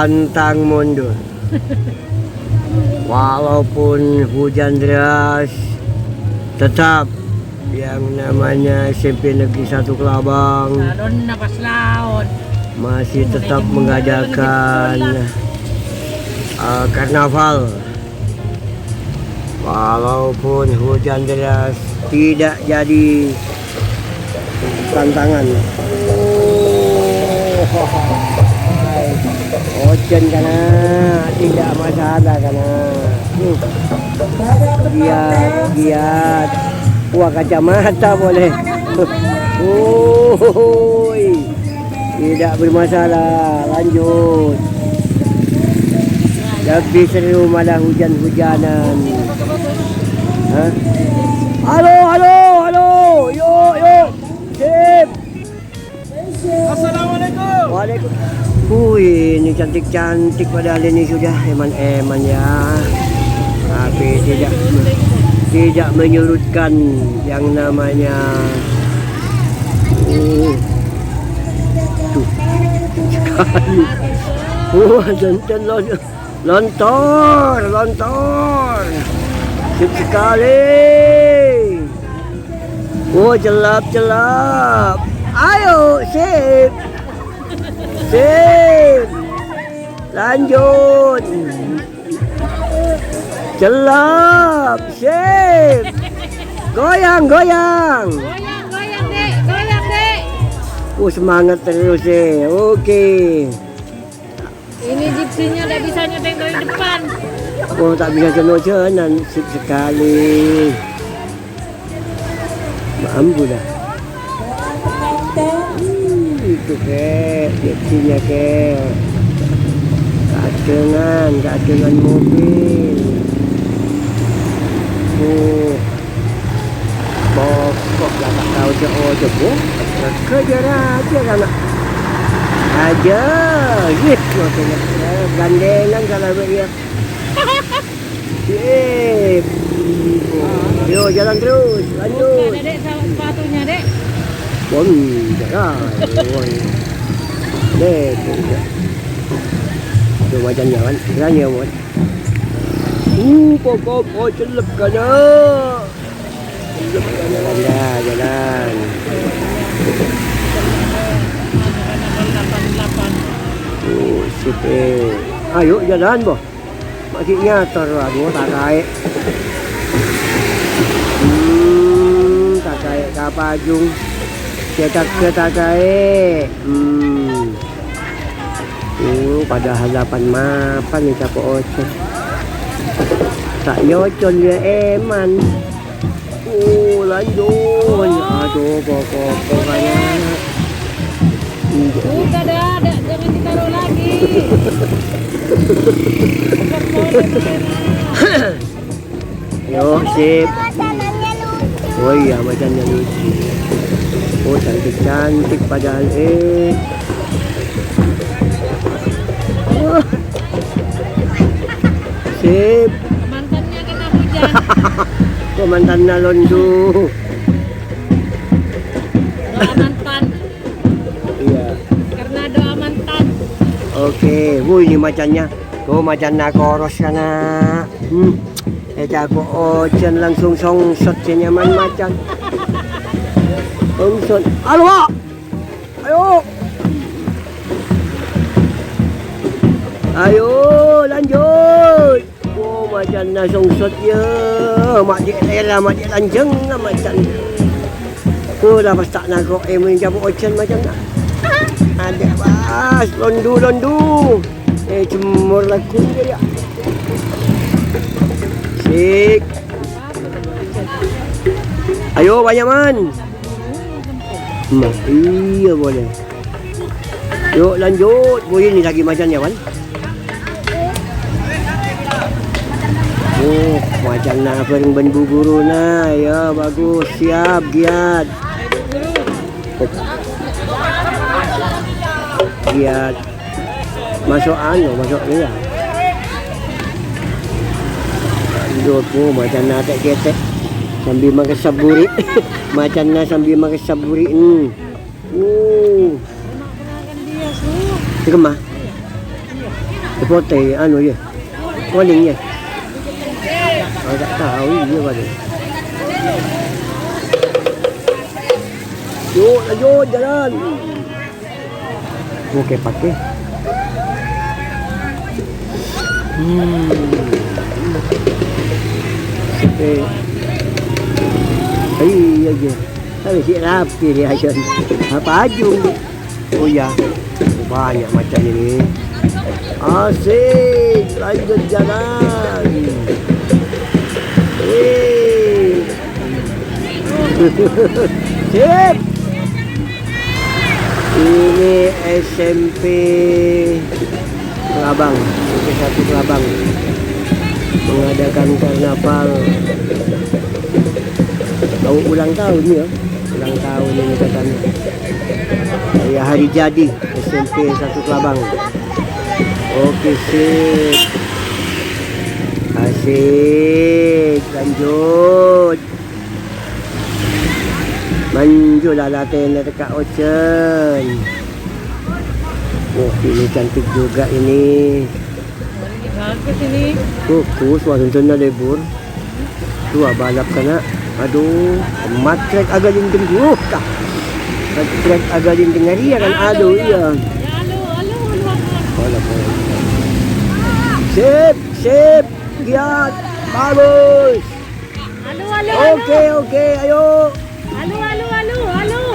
pantang mundur. Walaupun hujan deras, tetap yang namanya SMP Negeri 1 Kelabang masih tetap mengadakan karnaval. Walaupun hujan deras, tidak jadi tantangan. Ocen karena tidak masalah karena giat. Wah, kacamata boleh. Tidak bermasalah, lanjut. Lebih seru malah hujan-hujanan. Hah? Halo. Yuk. Sip. Assalamualaikum. Waalaikumsalam. Ini cantik-cantik padahal ini sudah eman-eman ya. Tapi tidak menyurutkan yang namanya tuh sekali. Dan lontor. Sip sekali. Celap. Ayo, sip. Lanjut. Celap, sip. Goyang, Dek. Semangat terus Oke. Ini gypsinya tidak bisa nyeteng dari depan. Tak bisa cenocenan. Sip sekali. Mampu dah. Itu gypsinya keadengan mobil. Pokok lah tak tahu jauh kejar aja kan aja gitu gandengan kalau dia. Sip. Yo, jalan terus, lanjut. Dek, sepatunya, Dek. Dek. Itu macam jalan, berani amat. Pokok celep kana. Jalan. Sip. Ayo jalan boh. Maksudnya aduh tak kayak. Tak kayak kapajung. Cetak tak kayak. Padahal 8 mapan nih capo ocon. Tak nyocon dia eman. Lanjut. Aduh pokoknya. Udah dah, jangan ditaruh lagi. Yo, sip. Oh iya, macannya lucu. Cantik padahal Sip. Mantannya kena hujan. Mantan nalondu. Doa mantan. Iya. Karena doa mantan. Oke, ini macannya. Macan koros kana. Aku ocen langsung songsot nyaman macan. Songsot. Halo. Ayo lanjut. Macan songsot ya. Mak dia lanjeng lah macan. Dah pastak nak kau menjabuk ocen macam nak. Ada bas, londu. Cemur laku dia. Sik. Ayo banyak man. Iya boleh. Yuk lanjut. Ini lagi macannya kan. Macan nak paling bendu guru na. Ya bagus, siap, giat. Giat. Masuk dia. Lanjut macan nak ketek. Sambil makan saburi. Macan nak sambil makan saburi. Kemah. Pote, anu je. Kuning je. Oh, tak tahu dia pada. Yuk, lanjut jalan. Okey, pakai. Okey. Iya je. Tapi si rapi dia aja. Apa ajung dia? Oh ya. Banyak macam ini. Asik. Lanjut jalan. Sip. Ini SMP Kelabang, SMP 1 Kelabang mengadakan karnaval ulang tahun ya, ulang tahun ini katanya. Ya, hari jadi SMP 1 Kelabang. Oke, sip. Asik, lanjut. Manjulah latihan dekat Ocean. Oh, ini cantik juga ini. Bagus ini. Bagus, walaupun lebur. Dua balap kena. Aduh, matrek agak linting kah? Matrek agak linting hari kan aduh iya. Balap. Sip, sip. Giat. Bagus. Oke, ayo.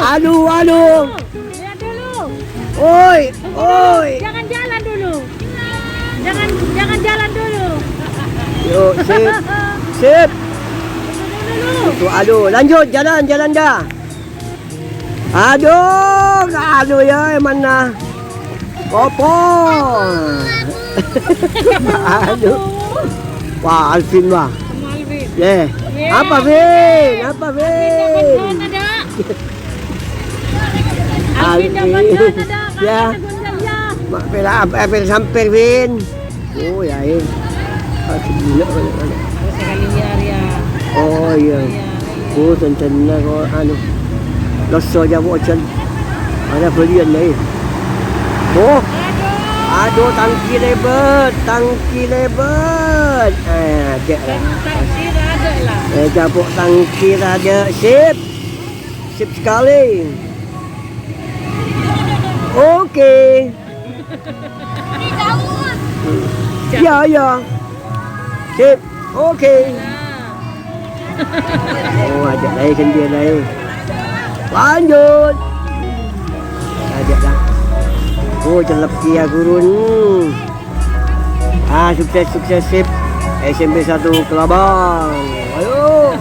Aduh. Lihat dulu. Oi. Jangan jalan dulu. Jangan jalan dulu. Yuk, sip. Dulu. Tuh, aduh, lanjut jalan dah. Aduh ya mana? Kopo. Aduh. Wah, Alvin wah. Malvin. Yeah. Apa Vin? Alvin dapat ada. Ya. Mak pela apa sampai Vin. Oh ya ini. Gila banyak. Sekali liar ya. Oh iya. Oh tentunya kau anu. Loso aja bocor. Ada belian ni. Oh. Aduh tangki lebat. Ada lah. Tangki ada lah. Capuk tangki ada. Sip sekali. Okey. Ya. Sip. Okey. Oh, ajak lagi sendiri lagi. Lanjut. Ajak dah. Oh, celap kia gurun. Sukses sip. SMP 1 Kelabang. Ayo.